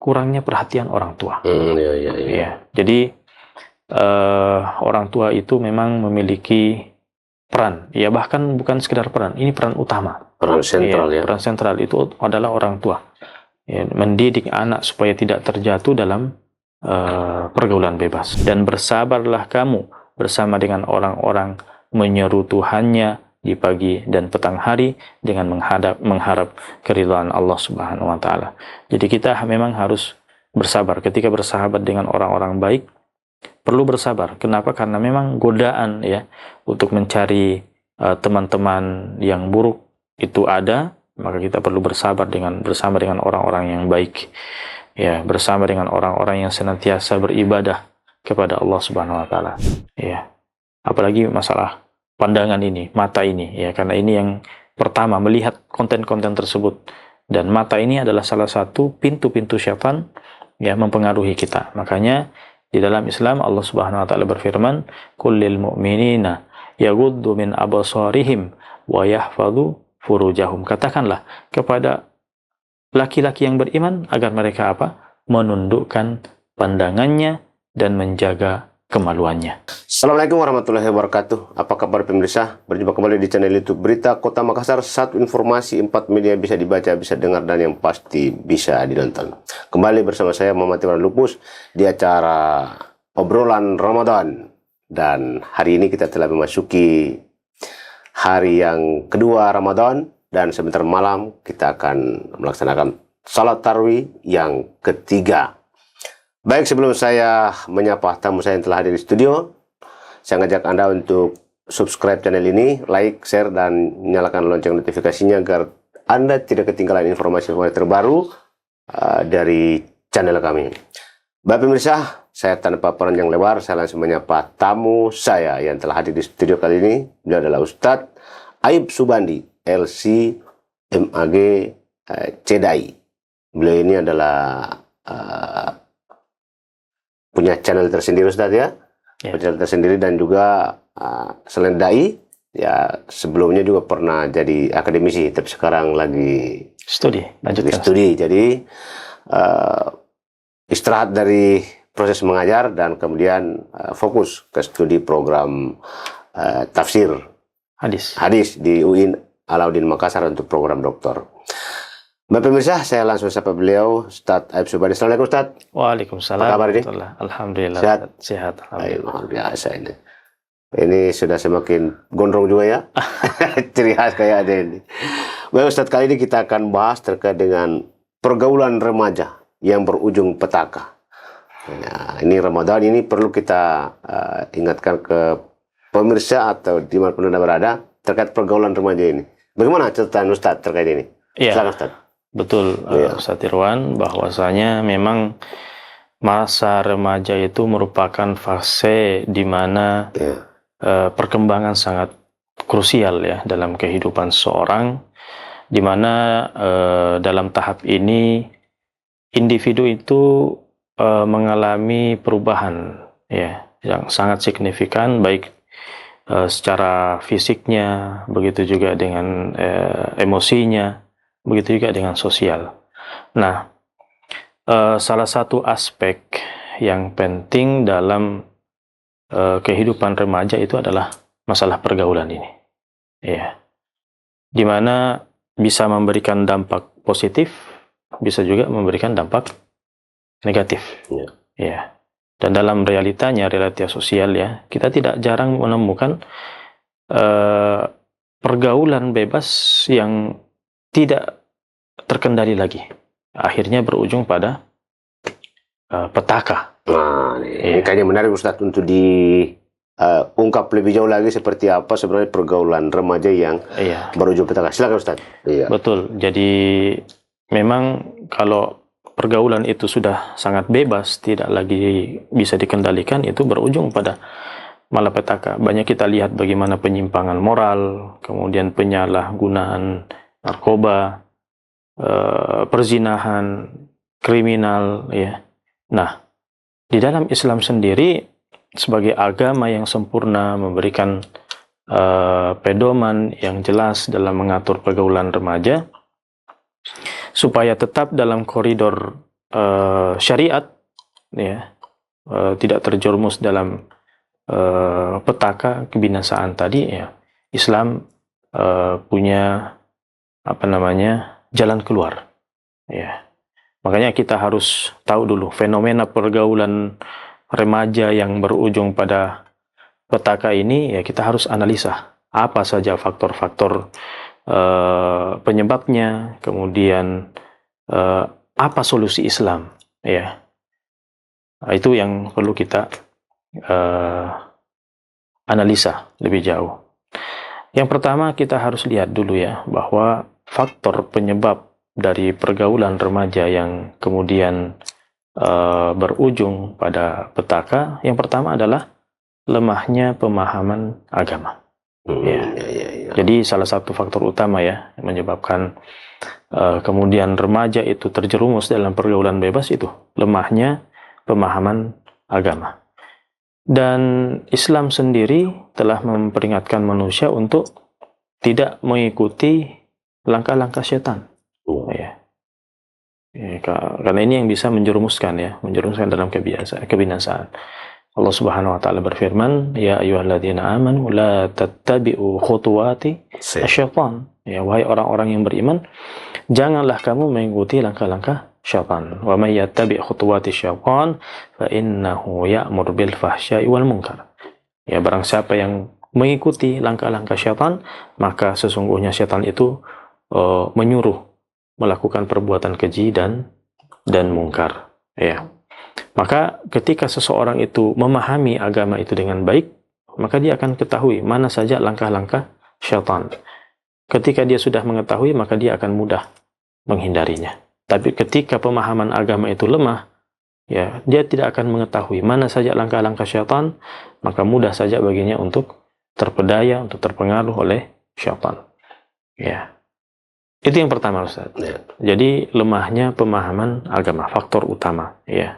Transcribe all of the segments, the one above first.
kurangnya perhatian orang tua. Iya. Jadi orang tua itu memang memiliki peran, ya bahkan bukan sekedar peran, ini peran utama. Peran sentral ya. Peran sentral itu adalah orang tua. Ya, mendidik anak supaya tidak terjatuh dalam pergaulan bebas. Dan bersabarlah kamu bersama dengan orang-orang menyeru Tuhannya di pagi dan petang hari dengan mengharap keridhaan Allah Subhanahu wa taala. Jadi kita memang harus bersabar ketika bersahabat dengan orang-orang baik. Perlu bersabar. Kenapa? Karena memang godaan ya untuk mencari teman-teman yang buruk itu ada, maka kita perlu bersama dengan orang-orang yang baik. Ya, bersama dengan orang-orang yang senantiasa beribadah kepada Allah Subhanahu wa taala. Ya. Apalagi masalah pandangan ini, mata ini ya, karena ini yang pertama melihat konten-konten tersebut, dan mata ini adalah salah satu pintu-pintu syaitan ya mempengaruhi kita. Makanya di dalam Islam Allah Subhanahu wa taala berfirman, "Kullil mu'minina yaghuddu min absarihim wa yahfadhu furujahum." Katakanlah kepada laki-laki yang beriman agar mereka apa? Menundukkan pandangannya dan menjaga kemaluannya. Assalamualaikum warahmatullahi wabarakatuh. Apa kabar pemirsa? Berjumpa kembali di channel YouTube Berita Kota Makassar. Satu informasi, 4 media bisa dibaca, bisa dengar, dan yang pasti bisa ditonton. Kembali bersama saya Muhammad Imran Lupus di acara Obrolan Ramadan. Dan hari ini kita telah memasuki hari yang kedua Ramadan. Dan sebentar malam kita akan melaksanakan salat tarawih yang ketiga. Baik, sebelum saya menyapa tamu saya yang telah hadir di studio, saya ngajak Anda untuk subscribe channel ini, like, share, dan nyalakan lonceng notifikasinya agar Anda tidak ketinggalan informasi-informasi terbaru dari channel kami. Baik pemirsa, saya tanpa panjang lebar, saya langsung menyapa tamu saya yang telah hadir di studio kali ini. Beliau adalah Ustadz Aib Subandi, LC MAG Cedai. Beliau ini adalah punya channel tersendiri, Ustadz ya. Channel tersendiri, dan juga selain dai ya, sebelumnya juga pernah jadi akademisi, tapi sekarang lagi studi. Jadi istirahat dari proses mengajar dan kemudian fokus ke studi program tafsir hadis di UIN Alauddin Makassar untuk program doktor. Bapak pemirsa, saya langsung sapa beliau, Ustadz Aib Subandi. Assalamualaikum Ustadz. Waalaikumsalam. Apa kabar ini? Alhamdulillah. Sehat. Luar biasa ini. Ini sudah semakin gondrong juga ya. Ciri khas kayak ada ini. Baik Ustadz, kali ini kita akan bahas terkait dengan pergaulan remaja yang berujung petaka. Nah, ini Ramadan ini perlu kita ingatkan ke pemirsa atau dimanapun Anda berada terkait pergaulan remaja ini. Bagaimana catatan Ustadz terkait ini? Iya. Silakan Ustadz. Betul, Ustadz Irwan, bahwasanya memang masa remaja itu merupakan fase di mana perkembangan sangat krusial ya dalam kehidupan seorang, di mana dalam tahap ini individu itu mengalami perubahan ya yang sangat signifikan, baik secara fisiknya, begitu juga dengan emosinya, begitu juga dengan sosial. Nah, salah satu aspek yang penting dalam kehidupan remaja itu adalah masalah pergaulan ini. Ya. Di mana bisa memberikan dampak positif, bisa juga memberikan dampak negatif. Ya. Dan dalam realita sosial ya, kita tidak jarang menemukan pergaulan bebas yang tidak terkendali lagi, akhirnya berujung pada petaka. Nah, ini kayaknya menarik Ustadz untuk diungkap lebih jauh lagi seperti apa sebenarnya pergaulan remaja yang berujung petaka. Silakan Ustadz. Iya. Betul. Jadi memang kalau pergaulan itu sudah sangat bebas, tidak lagi bisa dikendalikan, itu berujung pada malapetaka. Banyak kita lihat bagaimana penyimpangan moral, kemudian penyalahgunaan narkoba, perzinahan, kriminal ya. Nah, di dalam Islam sendiri sebagai agama yang sempurna memberikan pedoman yang jelas dalam mengatur pergaulan remaja supaya tetap dalam koridor syariat, ya, tidak terjerumus dalam petaka kebinasaan tadi, ya, Islam punya jalan keluar, ya. Makanya kita harus tahu dulu fenomena pergaulan remaja yang berujung pada petaka ini, ya kita harus analisa apa saja faktor-faktor penyebabnya, kemudian apa solusi Islam, ya. Itu yang perlu kita analisa lebih jauh. Yang pertama kita harus lihat dulu, ya, bahwa faktor penyebab dari pergaulan remaja yang kemudian berujung pada petaka, yang pertama adalah lemahnya pemahaman agama. Ya. Jadi salah satu faktor utama, ya, yang menyebabkan kemudian remaja itu terjerumus dalam pergaulan bebas itu lemahnya pemahaman agama. Dan Islam sendiri telah memperingatkan manusia untuk tidak mengikuti langkah-langkah setan. Ya. Karena ini yang bisa menjerumuskan dalam kebinasaan. Allah Subhanahu wa taala berfirman, "Ya ayyuhalladzina amanu la tattabi'u khutuwati asyaitan." Ya, wahai orang-orang yang beriman, janganlah kamu mengikuti langkah-langkah syaitan. Wa may yattabi' khutuwati syaitan fa innahu ya'mur bil fahsya'i wal munkar. Ya, barang siapa yang mengikuti langkah-langkah syaitan, maka sesungguhnya syaitan itu menyuruh melakukan perbuatan keji dan mungkar, ya. Maka ketika seseorang itu memahami agama itu dengan baik, maka dia akan ketahui mana saja langkah-langkah syaitan. Ketika dia sudah mengetahui, maka dia akan mudah menghindarinya. Tapi ketika pemahaman agama itu lemah, ya, dia tidak akan mengetahui mana saja langkah-langkah syaitan, maka mudah saja baginya untuk terpedaya, untuk terpengaruh oleh syaitan. Ya. Itu yang pertama, Ustaz. Ya. Jadi lemahnya pemahaman agama, faktor utama, ya.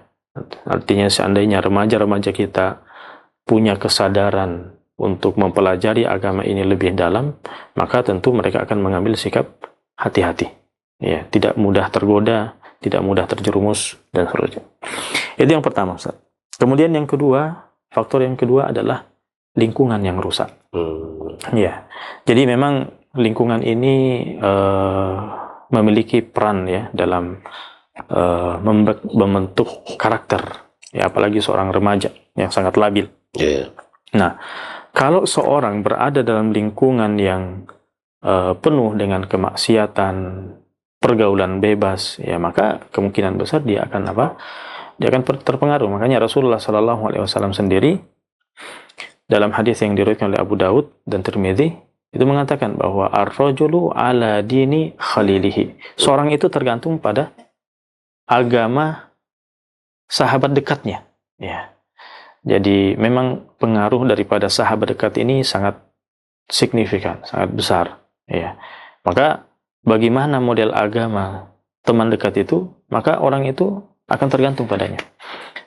Artinya seandainya remaja-remaja kita punya kesadaran untuk mempelajari agama ini lebih dalam, maka tentu mereka akan mengambil sikap hati-hati, ya, tidak mudah tergoda, tidak mudah terjerumus dan seterusnya. Itu yang pertama, Ustaz. Kemudian yang kedua, faktor yang kedua adalah lingkungan yang rusak. Ya, jadi memang lingkungan ini memiliki peran, ya, dalam membentuk karakter, ya, apalagi seorang remaja yang sangat labil. Nah, kalau seorang berada dalam lingkungan yang penuh dengan kemaksiatan, pergaulan bebas, ya, maka kemungkinan besar dia akan Dia akan terpengaruh. Makanya Rasulullah SAW sendiri dalam hadis yang diriwayatkan oleh Abu Daud dan Tirmidzi itu mengatakan bahwa ar-rajulu ala dini khalilihi. Seorang itu tergantung pada agama sahabat dekatnya, ya. Jadi memang pengaruh daripada sahabat dekat ini sangat signifikan, sangat besar, ya. Maka bagaimana model agama teman dekat itu, maka orang itu akan tergantung padanya.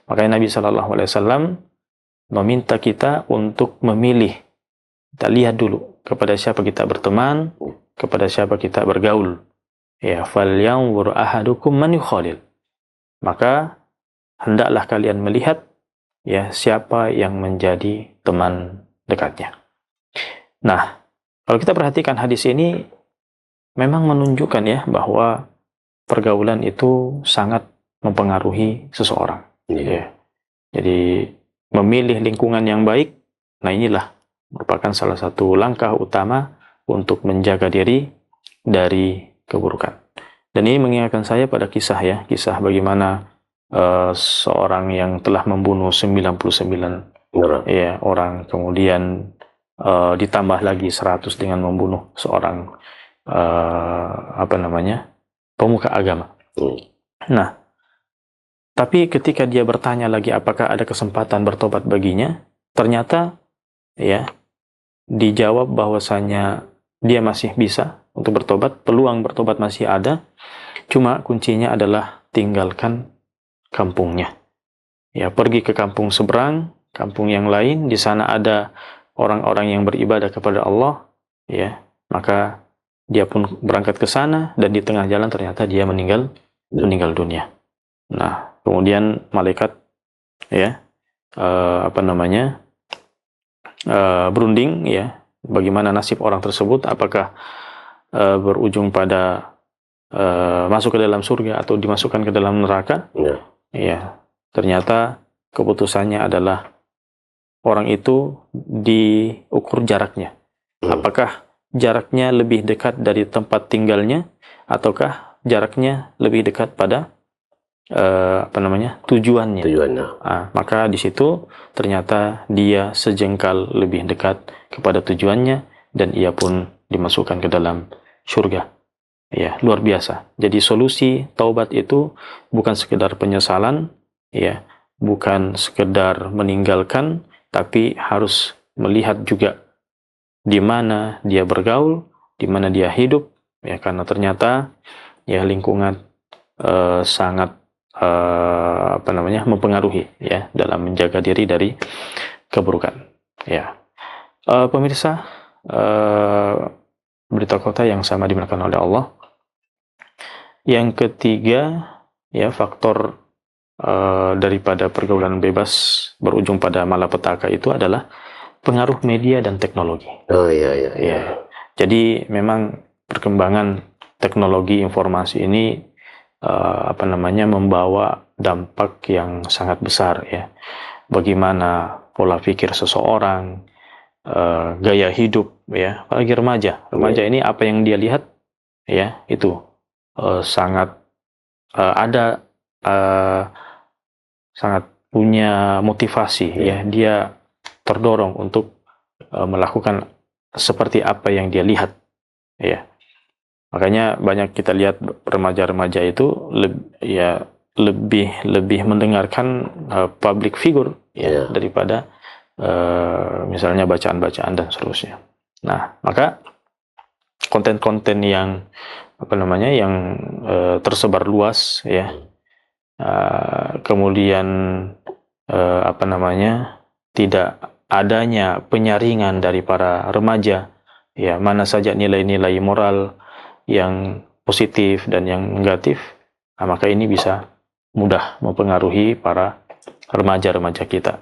Makanya Nabi SAW meminta kita untuk memilih. Kita lihat dulu kepada siapa kita berteman, kepada siapa kita bergaul. Ya, falyanzur ahadukum man yukhalil. Maka hendaklah kalian melihat, ya, siapa yang menjadi teman dekatnya. Nah, kalau kita perhatikan hadis ini memang menunjukkan, ya, bahwa pergaulan itu sangat mempengaruhi seseorang. Ya. Jadi memilih lingkungan yang baik, nah inilah merupakan salah satu langkah utama untuk menjaga diri dari keburukan. Dan ini mengingatkan saya pada kisah bagaimana seorang yang telah membunuh 99 orang, kemudian ditambah lagi 100 dengan membunuh seorang pemuka agama. Nah, tapi ketika dia bertanya lagi apakah ada kesempatan bertobat baginya, ternyata, ya, dijawab bahwasanya dia masih bisa untuk bertobat, peluang bertobat masih ada, cuma kuncinya adalah tinggalkan kampungnya. Ya, pergi ke kampung seberang, kampung yang lain, di sana ada orang-orang yang beribadah kepada Allah, ya, maka dia pun berangkat ke sana dan di tengah jalan ternyata dia meninggal dunia. Nah, kemudian malaikat ya berunding ya, bagaimana nasib orang tersebut, apakah berujung pada masuk ke dalam surga atau dimasukkan ke dalam neraka. Ya, ternyata keputusannya adalah orang itu diukur jaraknya. Apakah jaraknya lebih dekat dari tempat tinggalnya ataukah jaraknya lebih dekat pada tujuannya. Maka di situ ternyata dia sejengkal lebih dekat kepada tujuannya dan ia pun dimasukkan ke dalam surga. Ya, luar biasa. Jadi solusi taubat itu bukan sekedar penyesalan, ya, bukan sekedar meninggalkan, tapi harus melihat juga di mana dia bergaul, di mana dia hidup, ya, karena ternyata ya lingkungan sangat mempengaruhi ya dalam menjaga diri dari keburukan. Ya, pemirsa, berita kota yang sama dimuliakan oleh Allah. Yang ketiga, ya, faktor daripada pergaulan bebas berujung pada malapetaka itu adalah pengaruh media dan teknologi. Ya. Jadi memang perkembangan teknologi informasi ini membawa dampak yang sangat besar ya. Bagaimana pola pikir seseorang, gaya hidup ya, apalagi remaja. Remaja ini apa yang dia lihat ya itu sangat sangat punya motivasi ya, dia terdorong untuk melakukan seperti apa yang dia lihat ya. Makanya banyak kita lihat remaja-remaja itu lebih mendengarkan public figure ya daripada misalnya bacaan-bacaan dan seterusnya. Nah, maka konten-konten yang tersebar luas ya, kemudian tidak adanya penyaringan dari para remaja ya, mana saja nilai-nilai moral yang positif dan yang negatif, maka ini bisa mudah mempengaruhi para remaja-remaja kita.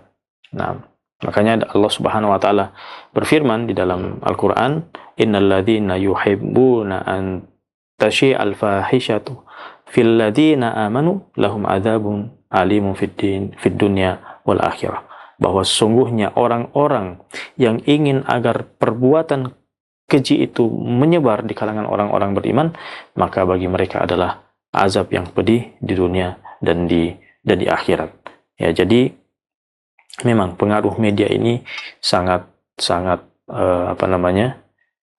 Nah, makanya Allah Subhanahu wa taala berfirman di dalam Al-Qur'an, innalladzina yuhibbuna an tasyi'al fahishatu fil ladzina amanu lahum adzabun alimun fid dunya wal akhirah. Bahwa sesungguhnya orang-orang yang ingin agar perbuatan keji itu menyebar di kalangan orang-orang beriman, maka bagi mereka adalah azab yang pedih di dunia dan di akhirat. Ya, jadi memang pengaruh media ini sangat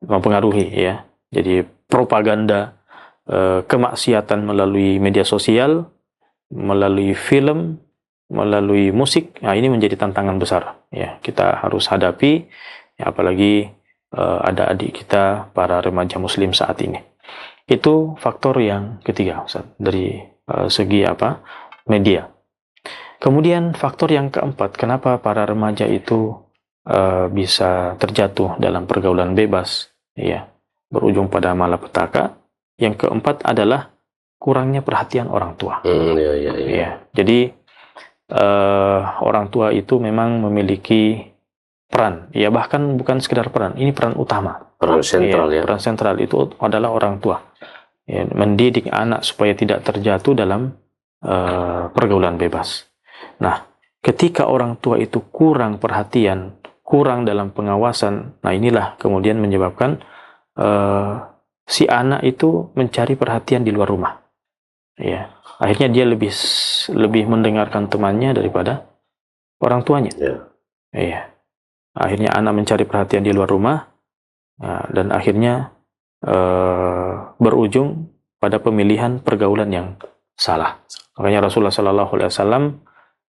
mempengaruhi ya. Jadi propaganda kemaksiatan melalui media sosial, melalui film, melalui musik, nah ini menjadi tantangan besar ya, kita harus hadapi ya, apalagi ada adik kita para remaja muslim saat ini. Itu faktor yang ketiga, Ustaz, dari segi media. Kemudian faktor yang keempat, kenapa para remaja itu bisa terjatuh dalam pergaulan bebas ya, berujung pada malapetaka. Yang keempat adalah kurangnya perhatian orang tua. Ya, jadi orang tua itu memang memiliki peran, ya, bahkan bukan sekedar peran, ini peran utama, peran sentral ya. Peran sentral itu adalah orang tua ya, mendidik anak supaya tidak terjatuh dalam pergaulan bebas. Nah, ketika orang tua itu kurang perhatian, kurang dalam pengawasan, nah inilah kemudian menyebabkan si anak itu mencari perhatian di luar rumah ya. Akhirnya dia lebih mendengarkan temannya daripada orang tuanya. Iya. Akhirnya anak mencari perhatian di luar rumah, dan akhirnya berujung pada pemilihan pergaulan yang salah. Makanya Rasulullah SAW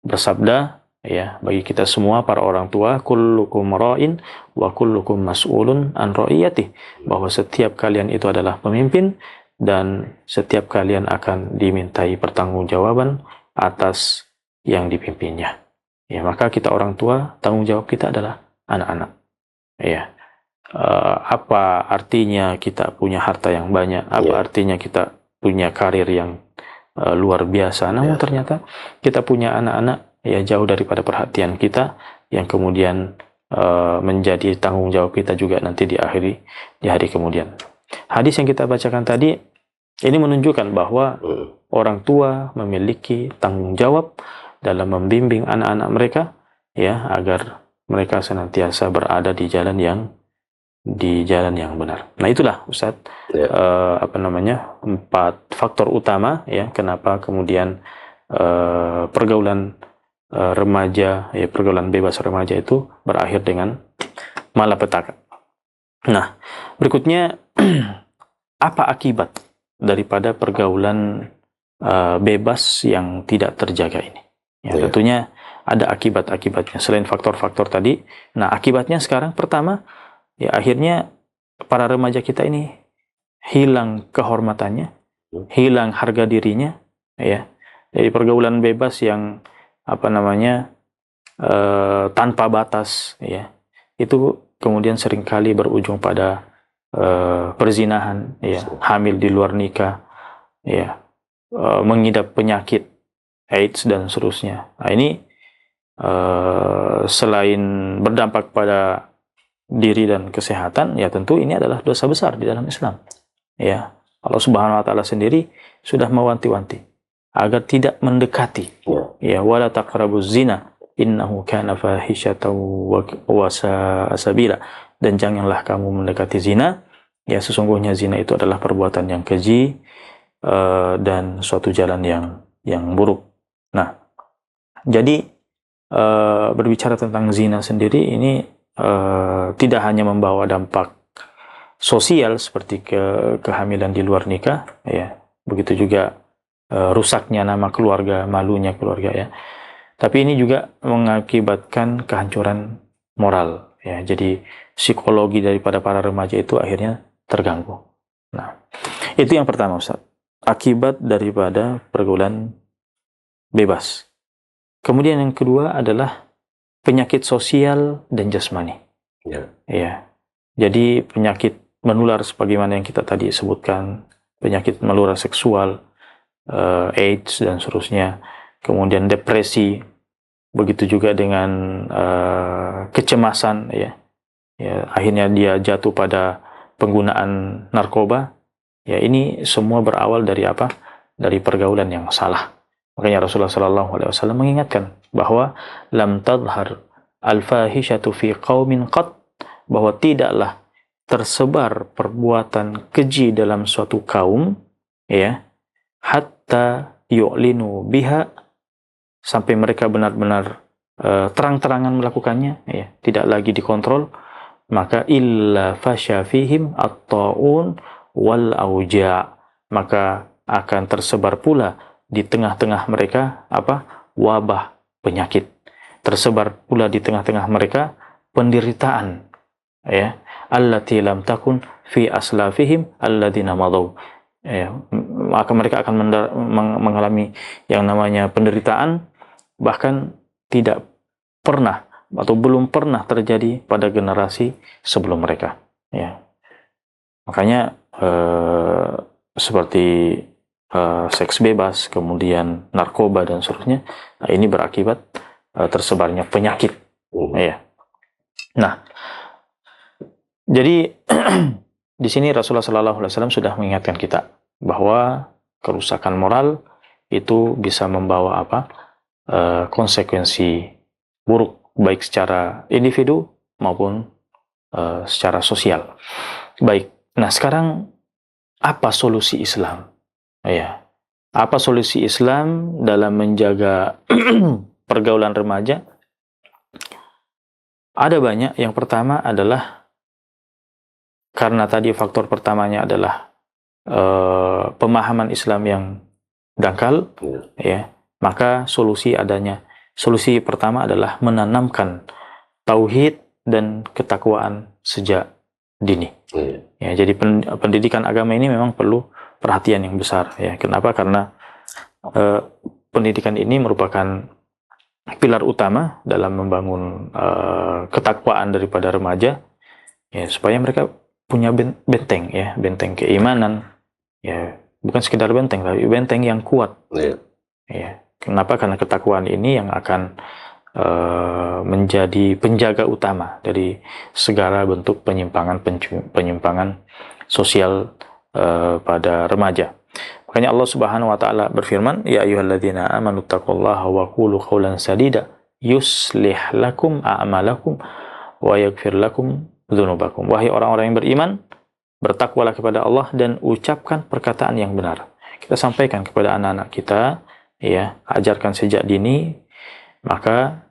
bersabda ya, bagi kita semua para orang tua, kullukum ra'in wa kullukum mas'ulun an ra'iyatih, bahwa setiap kalian itu adalah pemimpin dan setiap kalian akan dimintai pertanggungjawaban atas yang dipimpinnya. Ya, maka kita orang tua, tanggung jawab kita adalah anak-anak. Ya, apa artinya kita punya harta yang banyak? Apa artinya kita punya karir yang luar biasa. Namun ternyata kita punya anak-anak ya jauh daripada perhatian kita, yang kemudian menjadi tanggung jawab kita juga nanti di hari kemudian. Hadis yang kita bacakan tadi ini menunjukkan bahwa orang tua memiliki tanggung jawab dalam membimbing anak-anak mereka ya agar mereka senantiasa berada di jalan yang benar. Nah, itulah Ustadz apa namanya 4 faktor utama ya kenapa kemudian pergaulan remaja ya pergaulan bebas remaja itu berakhir dengan malapetaka. Nah, berikutnya apa akibat daripada pergaulan bebas yang tidak terjaga ini? Ya, tentunya ada akibat-akibatnya selain faktor-faktor tadi. Nah, akibatnya sekarang pertama ya akhirnya para remaja kita ini hilang kehormatannya, hilang harga dirinya ya. Dari pergaulan bebas yang apa namanya tanpa batas ya. Itu kemudian seringkali berujung pada perzinahan ya, hamil di luar nikah ya, mengidap penyakit AIDS dan seterusnya. Nah, ini selain berdampak pada diri dan kesehatan, ya tentu ini adalah dosa besar di dalam Islam. Ya, Allah Subhanahu wa taala sendiri sudah mewanti-wanti agar tidak mendekati. Ya, wala taqrabuz zina innahu kana fahisyatan wa sa'a sabila. Dan janganlah kamu mendekati zina. Ya, sesungguhnya zina itu adalah perbuatan yang keji dan suatu jalan yang buruk. Nah, jadi berbicara tentang zina sendiri ini tidak hanya membawa dampak sosial seperti kehamilan di luar nikah, ya, begitu juga rusaknya nama keluarga, malunya keluarga, ya. Tapi ini juga mengakibatkan kehancuran moral, ya. Jadi psikologi daripada para remaja itu akhirnya terganggu. Nah, itu yang pertama, Ustaz. Akibat daripada pergaulan bebas. Kemudian yang kedua adalah penyakit sosial dan jasmani. Ya. Jadi penyakit menular sebagaimana yang kita tadi sebutkan, penyakit menular seksual, AIDS dan seterusnya. Kemudian depresi, begitu juga dengan kecemasan, ya. Ya, akhirnya dia jatuh pada penggunaan narkoba. Ya, ini semua berawal dari apa? Dari pergaulan yang salah. Makanya Rasulullah SAW mengingatkan bahwa lam tadhhar al-fahishatu fi qaumin qat, bahwa tidaklah tersebar perbuatan keji dalam suatu kaum, ya, hatta yu'linu biha, sampai mereka benar-benar terang-terangan melakukannya, ya, tidak lagi dikontrol, maka illa fasya fihim at-ta'un wal auja', maka akan tersebar pula di tengah-tengah mereka apa? Wabah, penyakit. Tersebar pula di tengah-tengah mereka penderitaan, ya, allati lam takun fi aslafihim alladzina madaw. Ya, maka mereka akan mengalami yang namanya penderitaan bahkan tidak pernah atau belum pernah terjadi pada generasi sebelum mereka, ya. Makanya seperti seks bebas, kemudian narkoba dan seterusnya, nah, ini berakibat tersebarnya penyakit, ya. Nah, jadi di sini Rasulullah SAW sudah mengingatkan kita bahwa kerusakan moral itu bisa membawa apa? Konsekuensi buruk baik secara individu maupun secara sosial. Baik. Nah, sekarang apa solusi Islam? Ya. Apa solusi Islam dalam menjaga pergaulan remaja? Ada banyak. Yang pertama adalah karena tadi faktor pertamanya adalah pemahaman Islam yang dangkal, ya, maka solusi pertama adalah menanamkan tauhid dan ketakwaan sejak dini. Ya, jadi pendidikan agama ini memang perlu perhatian yang besar, ya. Kenapa? Karena pendidikan ini merupakan pilar utama dalam membangun ketakwaan daripada remaja, ya, supaya mereka punya benteng, ya, benteng keimanan, ya, bukan sekedar benteng, tapi benteng yang kuat. Iya. Ya. Kenapa? Karena ketakwaan ini yang akan menjadi penjaga utama dari segala bentuk penyimpangan sosial pada remaja. Makanya Allah Subhanahu wa taala berfirman, "Ya ayyuhalladzina amanu taqullaha wa qulu qawlan sadida yuslih lakum a'malakum wa yaghfir lakum dzunubakum." Wahai orang-orang yang beriman, bertakwalah kepada Allah dan ucapkan perkataan yang benar. Kita sampaikan kepada anak-anak kita, ya, ajarkan sejak dini, maka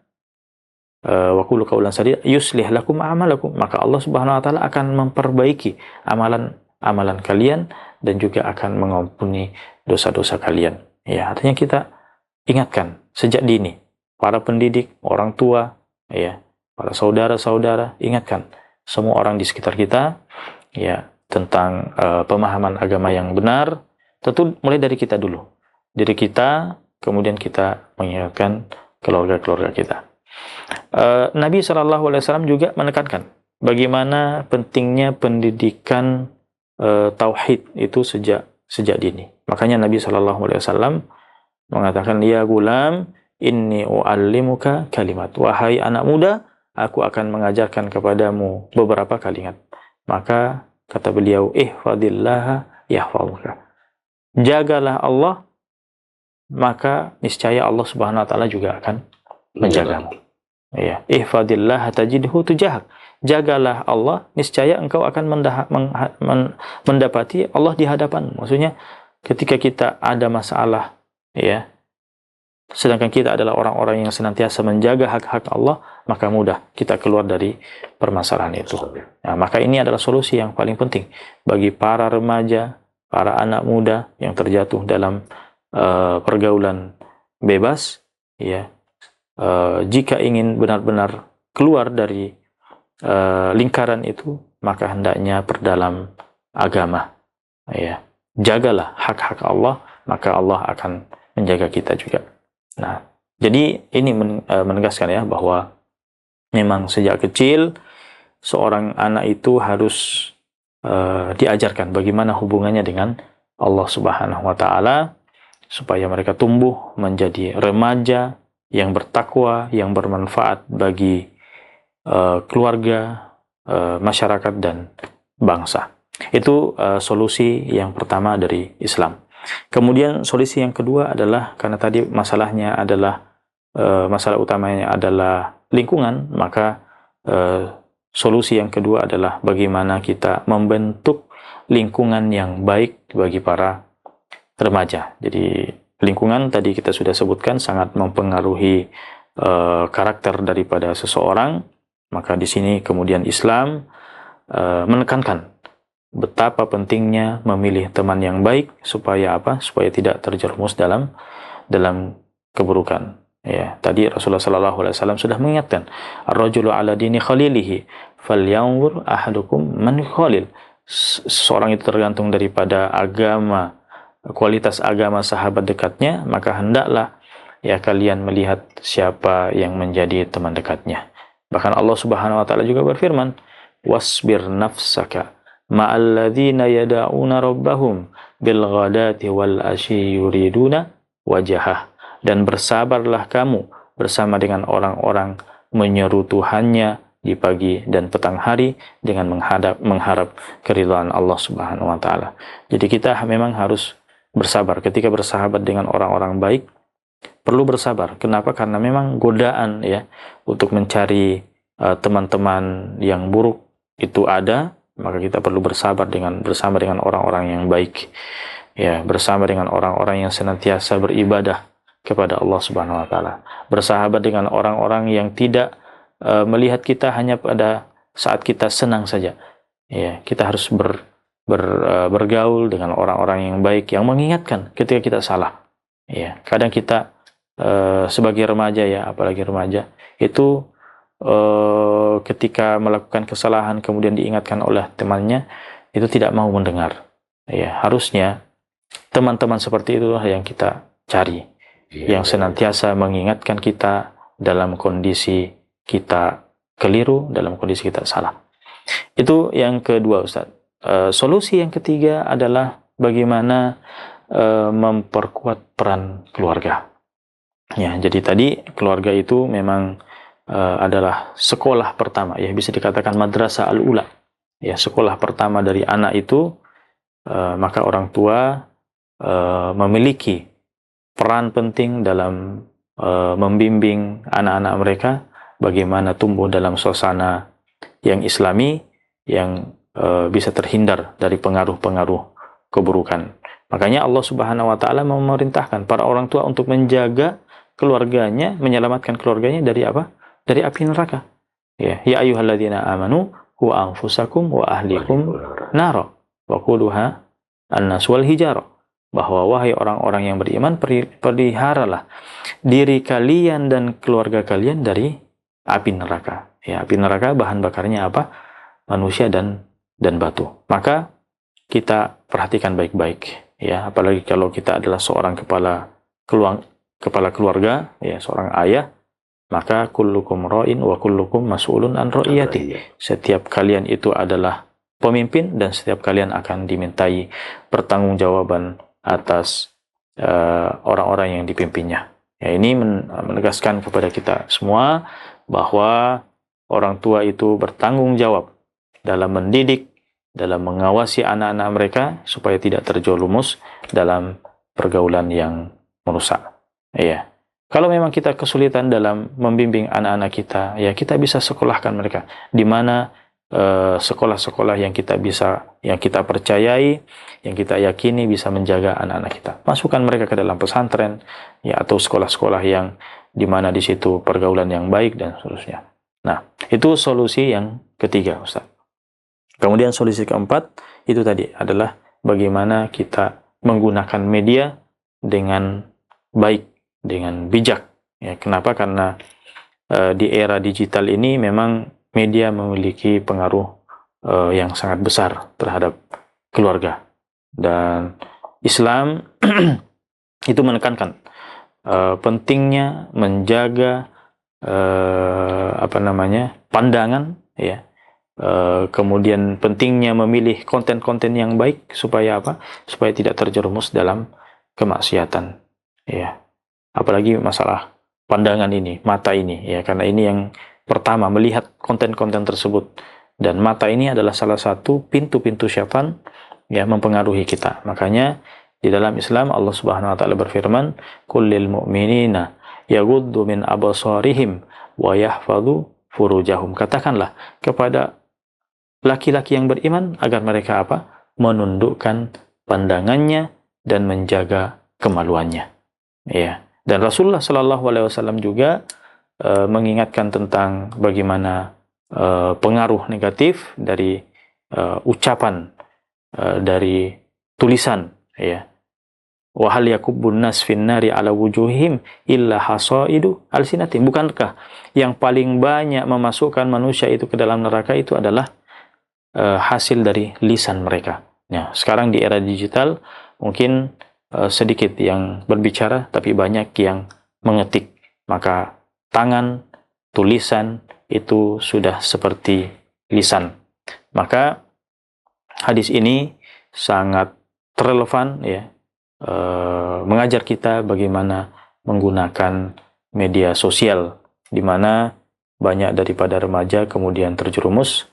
wa qulu qawlan sadida yuslih lakum a'malakum, maka Allah Subhanahu wa taala akan memperbaiki amalan kalian dan juga akan mengampuni dosa-dosa kalian. Ya, artinya kita ingatkan sejak dini, para pendidik, orang tua, ya, para saudara-saudara, ingatkan semua orang di sekitar kita, ya, tentang pemahaman agama yang benar. Tentu mulai dari kita dulu, diri kita, kemudian kita mengingatkan keluarga-keluarga kita. Nabi SAW juga menekankan bagaimana pentingnya pendidikan tauhid itu sejak dini. Makanya Nabi SAW mengatakan, "Ya gulam, inni u'allimuka kalimat." Wahai anak muda, aku akan mengajarkan kepadamu beberapa kalimat. Maka kata beliau, "Ihfadillaha yahfadhuka." Jagalah Allah, maka niscaya Allah Subhanahu wa taala juga akan menjagamu. Ya, ihfadillaha tajidhu tujahak. Jagalah Allah, niscaya engkau akan mendapati Allah di hadapan. Maksudnya ketika kita ada masalah, ya, sedangkan kita adalah orang-orang yang senantiasa menjaga hak-hak Allah, maka mudah kita keluar dari permasalahan itu. Nah, maka ini adalah solusi yang paling penting bagi para remaja, para anak muda yang terjatuh dalam pergaulan bebas, ya. Jika ingin benar-benar keluar dari lingkaran itu, maka hendaknya perdalam agama, ya. Jagalah hak-hak Allah, maka Allah akan menjaga kita juga. Nah, jadi ini menegaskan, ya, bahwa memang sejak kecil seorang anak itu harus diajarkan bagaimana hubungannya dengan Allah Subhanahu wa taala, supaya mereka tumbuh menjadi remaja yang bertakwa, yang bermanfaat bagi keluarga, masyarakat, dan bangsa. Itu solusi yang pertama dari Islam. Kemudian solusi yang kedua adalah, karena tadi masalahnya adalah masalah utamanya adalah lingkungan, maka solusi yang kedua adalah bagaimana kita membentuk lingkungan yang baik bagi para remaja. Jadi lingkungan tadi kita sudah sebutkan sangat mempengaruhi karakter daripada seseorang. Maka di sini kemudian Islam menekankan betapa pentingnya memilih teman yang baik, supaya apa? Supaya tidak terjerumus dalam keburukan. Ya, tadi Rasulullah SAW sudah mengingatkan, "Ar-rajulu ala dini khalilihi, falyanzur ahadukum man khalil." Seseorang itu tergantung daripada agama, kualitas agama sahabat dekatnya, maka hendaklah, ya, kalian melihat siapa yang menjadi teman dekatnya. Bahkan Allah Subhanahu wa taala juga berfirman, "Wasbir nafsaka ma'alladzina yada'una rabbahum bil ghadati wal asyi yuriduna wajhah." Dan bersabarlah kamu bersama dengan orang-orang menyeru Tuhannya di pagi dan petang hari dengan mengharap keridhaan Allah Subhanahu wa taala. Jadi kita memang harus bersabar ketika bersahabat dengan orang-orang baik. Perlu bersabar. Kenapa? Karena memang godaan, ya, untuk mencari teman-teman yang buruk itu ada. Maka kita perlu bersabar bersama dengan orang-orang yang baik, ya, bersama dengan orang-orang yang senantiasa beribadah kepada Allah Subhanahu wa taala. Bersahabat dengan orang-orang yang tidak melihat kita hanya pada saat kita senang saja. Ya, kita harus bergaul dengan orang-orang yang baik, yang mengingatkan ketika kita salah. Ya, kadang kita sebagai remaja, ya, apalagi remaja itu ketika melakukan kesalahan kemudian diingatkan oleh temannya, itu tidak mau mendengar. Ya, harusnya teman-teman seperti itulah yang kita cari, yang senantiasa mengingatkan kita dalam kondisi kita keliru, dalam kondisi kita salah. Itu yang kedua, Ustaz. Solusi yang ketiga adalah bagaimana memperkuat peran keluarga. Ya, jadi tadi keluarga itu memang adalah sekolah pertama, ya bisa dikatakan madrasah al-ula. Ya, sekolah pertama dari anak itu, maka orang tua memiliki peran penting dalam membimbing anak-anak mereka bagaimana tumbuh dalam suasana yang islami, yang bisa terhindar dari pengaruh-pengaruh keburukan. Makanya Allah Subhanahu wa taala memerintahkan para orang tua untuk menjaga keluarganya, menyelamatkan keluarganya dari apa? Dari api neraka. Ya, ya ayyuhalladzina amanu qu anfusakum wa ahlikum nara wa quduha an-nas wal hijarah. Bahwa wahai orang-orang yang beriman, peliharalah diri kalian dan keluarga kalian dari api neraka. Ya, api neraka bahan bakarnya apa? Manusia dan batu. Maka kita perhatikan baik-baik, ya, apalagi kalau kita adalah seorang kepala keluarga, ya, seorang ayah, maka kullukum ra'in wa kullukum mas'ulun an ra'iyati. Setiap kalian itu adalah pemimpin dan setiap kalian akan dimintai pertanggungjawaban atas orang-orang yang dipimpinnya. Ya, ini menegaskan kepada kita semua bahwa orang tua itu bertanggung jawab dalam mendidik, dalam mengawasi anak-anak mereka supaya tidak terjerumus dalam pergaulan yang merusak. Ya. Kalau memang kita kesulitan dalam membimbing anak-anak kita, ya kita bisa sekolahkan mereka di mana sekolah-sekolah yang kita percayai, yang kita yakini bisa menjaga anak-anak kita. Masukkan mereka ke dalam pesantren, ya, atau sekolah-sekolah yang di mana di situ pergaulan yang baik dan seterusnya. Nah, itu solusi yang ketiga, Ustaz. Kemudian solusi keempat itu tadi adalah bagaimana kita menggunakan media dengan baik, dengan bijak. Ya, kenapa? Karena di era digital ini memang media memiliki pengaruh yang sangat besar terhadap keluarga. Dan Islam itu menekankan pentingnya menjaga pandangan, ya. Kemudian pentingnya memilih konten-konten yang baik supaya apa? Supaya tidak terjerumus dalam kemaksiatan. Ya. Apalagi masalah pandangan ini, mata ini, ya, karena ini yang pertama melihat konten-konten tersebut, dan mata ini adalah salah satu pintu-pintu syaitan yang mempengaruhi kita. Makanya di dalam Islam Allah Subhanahu wa taala berfirman, "Kullil mu'minina yaghuddu min absarihim wa yahfadhu furujahum." Katakanlah kepada laki-laki yang beriman agar mereka apa? Menundukkan pandangannya dan menjaga kemaluannya. Ya. Dan Rasulullah Shallallahu Alaihi Wasallam juga mengingatkan tentang bagaimana pengaruh negatif dari ucapan, dari tulisan, ya. Wa hal yakubbun nas finnari ala wujuhihim illa hasaidu alsinatim. Bukankah yang paling banyak memasukkan manusia itu ke dalam neraka itu adalah hasil dari lisan mereka. Ya, sekarang di era digital mungkin sedikit yang berbicara tapi banyak yang mengetik. Maka tangan, tulisan itu sudah seperti lisan. Maka hadis ini sangat relevan, ya, mengajar kita bagaimana menggunakan media sosial, di mana banyak daripada remaja kemudian terjerumus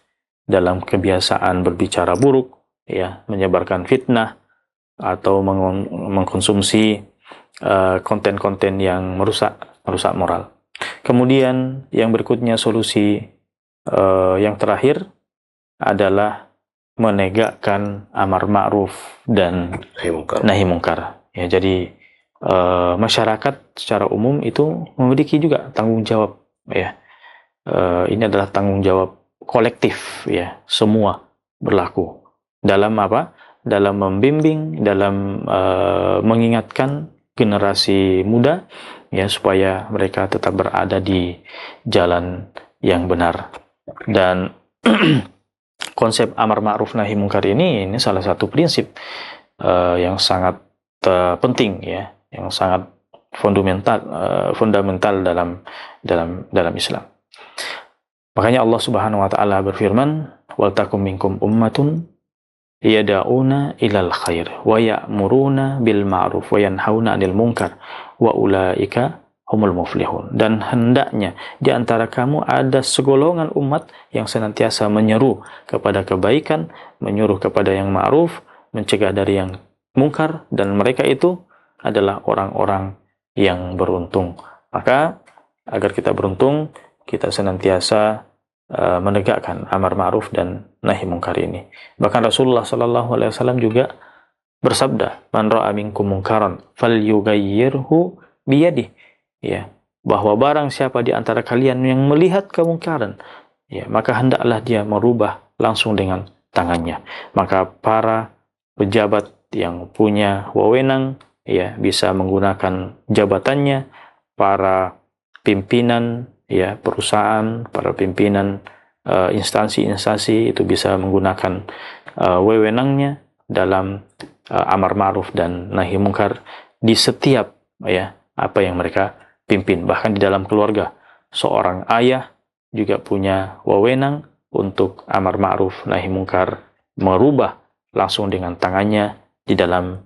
dalam kebiasaan berbicara buruk, ya, menyebarkan fitnah atau mengkonsumsi konten-konten yang merusak moral. Kemudian yang berikutnya, solusi yang terakhir adalah menegakkan amar ma'ruf dan nahi mungkar. Ya, jadi masyarakat secara umum itu memiliki juga tanggung jawab, ya. Ini adalah tanggung jawab kolektif, ya, semua berlaku dalam apa? Dalam membimbing, dalam mengingatkan generasi muda, ya, supaya mereka tetap berada di jalan yang benar. Dan konsep amar ma'ruf nahi mungkar ini salah satu prinsip yang sangat penting, ya, yang sangat fundamental dalam Islam. Makanya Allah Subhanahu wa taala berfirman, "Wal takum minkum ummatun yad'una ilal khair wa ya'muruna bil ma'ruf wa yanhauna 'anil munkar wa ulaika humul muflihun. Dan hendaknya di antara kamu ada segolongan umat yang senantiasa menyeru kepada kebaikan, menyuruh kepada yang ma'ruf, mencegah dari yang mungkar, dan mereka itu adalah orang-orang yang beruntung. Maka agar kita beruntung, kita senantiasa menegakkan amar ma'ruf dan nahi mungkar ini. Bahkan Rasulullah sallallahu alaihi wasallam juga bersabda, "Man ra'a minkum munkaran falyughayyirhu biyadihi." Ya, bahwa barang siapa di antara kalian yang melihat kemungkaran, ya, maka hendaklah dia merubah langsung dengan tangannya. Maka para pejabat yang punya wewenang, ya, bisa menggunakan jabatannya, para pimpinan, ya, perusahaan, para pimpinan instansi-instansi itu bisa menggunakan wewenangnya dalam amar ma'ruf dan nahi mungkar di setiap, ya, apa yang mereka pimpin. Bahkan di dalam keluarga, seorang ayah juga punya wewenang untuk amar ma'ruf nahi mungkar, merubah langsung dengan tangannya di dalam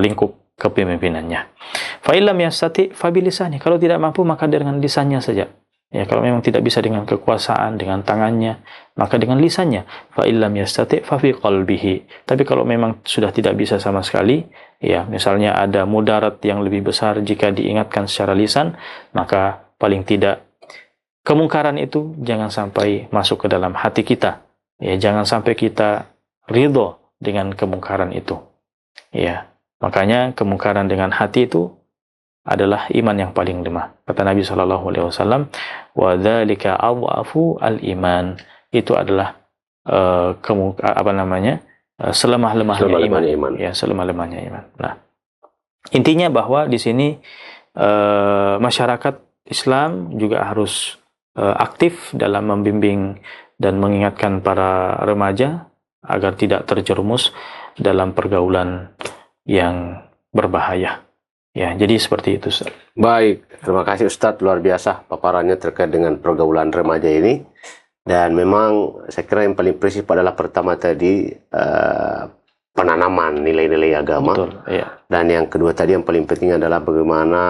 lingkup kepemimpinannya. Fa'ilam yastati fabilisani, kalau tidak mampu maka dengan lisannya saja. Ya, kalau memang tidak bisa dengan kekuasaan, dengan tangannya, maka dengan lisannya. Fa'ilam yastati fa fi qalbihi. Tapi kalau memang sudah tidak bisa sama sekali, ya, misalnya ada mudarat yang lebih besar jika diingatkan secara lisan, maka paling tidak kemungkaran itu jangan sampai masuk ke dalam hati kita. Ya, jangan sampai kita ridho dengan kemungkaran itu. Ya, makanya kemungkaran dengan hati itu adalah iman yang paling lemah. Kata Nabi Shallallahu Alaihi Wasallam, wa dzalika adhafu al-iman. Itu adalah selemah-lemahnya iman. Ya, selemah-lemahnya iman. Nah, intinya bahwa di sini masyarakat Islam juga harus aktif dalam membimbing dan mengingatkan para remaja agar tidak terjerumus dalam pergaulan yang berbahaya. Ya, jadi seperti itu, Ustaz. Baik, terima kasih Ustadz, luar biasa paparannya terkait dengan pergaulan remaja ini. Dan memang saya kira yang paling prinsip adalah pertama tadi penanaman nilai-nilai agama. Betul, iya. Dan yang kedua tadi yang paling penting adalah bagaimana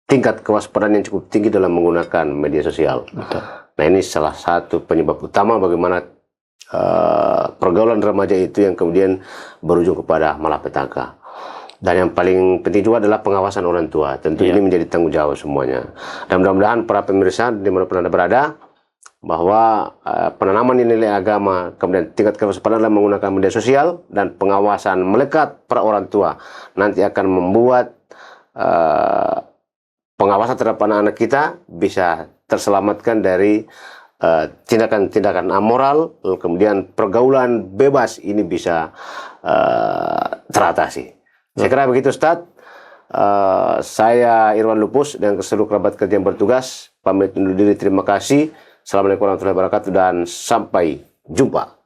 tingkat kewaspadaan yang cukup tinggi dalam menggunakan media sosial. Betul. Nah, ini salah satu penyebab utama bagaimana pergaulan remaja itu yang kemudian berujung kepada malapetaka. Dan yang paling penting juga adalah pengawasan orang tua. Tentu ini menjadi tanggung jawab semuanya. Dan mudah-mudahan para pemirsa dimanapun Anda berada, bahwa penanaman nilai agama, kemudian tingkat kewaspadaan dalam menggunakan media sosial, dan pengawasan melekat para orang tua nanti akan membuat pengawasan terhadap anak-anak kita bisa terselamatkan dari tindakan-tindakan amoral, kemudian pergaulan bebas ini bisa teratasi. Saya kira begitu, Ustadz. Saya Irwan Lupus dan seluruh kerabat kerja yang bertugas pamit undur diri. Terima kasih. Assalamualaikum warahmatullahi wabarakatuh dan sampai jumpa.